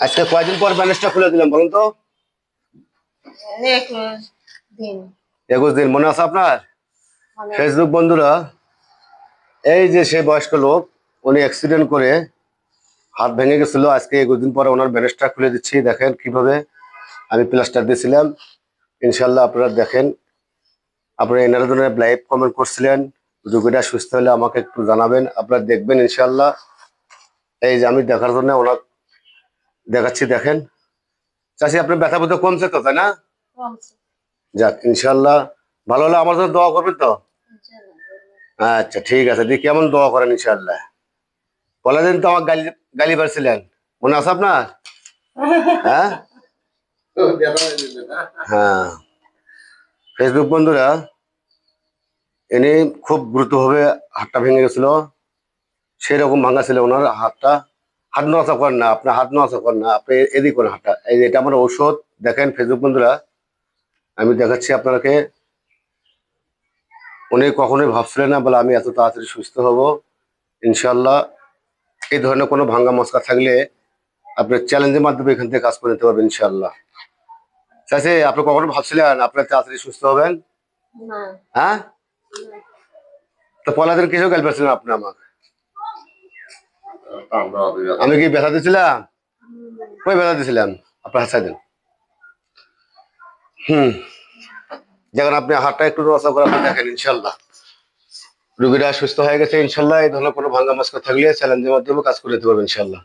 আজকে কয়দিন পর ব্যান্ডেজটা খুলে দিলাম বলুন তো? 21 দিন মনে আছে আপনার? ফেসবুক বন্ধুরা, এই যে সেই বয়স্ক লোক, উনি অ্যাক্সিডেন্ট করে হাত ভেঙে গেছিল। আজকে 21 দিন পরে ওনার ব্যান্ডেজটা খুলে দিচ্ছি। দেখেন কিভাবে আমি প্লাস্টার দিয়েছিলাম। ইনশাল্লাহ আপনারা দেখেন। আপনারা এনার জন্য লাইভ কমেন্ট করছিলেন, রোগীটা সুস্থ হলে আমাকে একটু জানাবেন। আপনারা দেখবেন ইনশাল্লাহ। এই যে আমি দেখার জন্য ওনার দেখাচ্ছি, দেখেন। চাষি আপনার ব্যথা বোধ কমছে তো, তাই না? যাক, ইনশাল্লাহ ভালো হলে আমার জন্য দোয়া করবেন তো। আচ্ছা ঠিক আছে, দিয়ে কেমন দোয়া করেন ইনশাল্লাহ। পরের দিন তো আমার গালি গালি পারছিলেন, মনে আছে আপনার? হ্যাঁ হ্যাঁ। ফেসবুক বন্ধুরা, ইনি খুব দ্রুতভাবে হাতটা ভেঙে গেছিল। সেরকম ভাঙা ছিল ওনার হাতটা। হাত নড়াচড়া করেন না, আপনার হাত নড়াচড়া করেন না, আপনি এদিক করেন হাতটা। এই যে এটা আমার ঔষধ, দেখেন ফেসবুক বন্ধুরা, আমি দেখাচ্ছি আপনাকে। উনি কখনোই ভাবছিলেন না বলে আমি এত তাড়াতাড়ি সুস্থ হব। ইনশাল্লাহ এই ধরনের কোনো ভাঙ্গা মস্কা থাকলে আপনি চ্যালেঞ্জের মাধ্যমে এখান থেকে কাজ করে নিতে পারবেন ইনশাল্লাহ। চাইছে আপনি কখনো ভাবছিলেন আপনার তাড়াতাড়ি সুস্থ হবেন? হ্যাঁ, তো পরের দিন কিছু গাল পাচ্ছিলেন আপনি আমাকে? আমি কি ব্যথা দিয়েছিলাম? কই ব্যথা দিয়েছিলাম? আপনার হাত দেন। যখন আপনি হাতটা একটু নড়াচড়া করে আপনি দেখেন ইনশাল্লাহ রোগীরা সুস্থ হয়ে গেছে। ইনশাল্লাহ এই ধরনের কোনো ভাঙ্গা মস্কা থাকলে চ্যালেঞ্জের মাধ্যমে কাজ করে দিতে পারবেন ইনশাল্লাহ।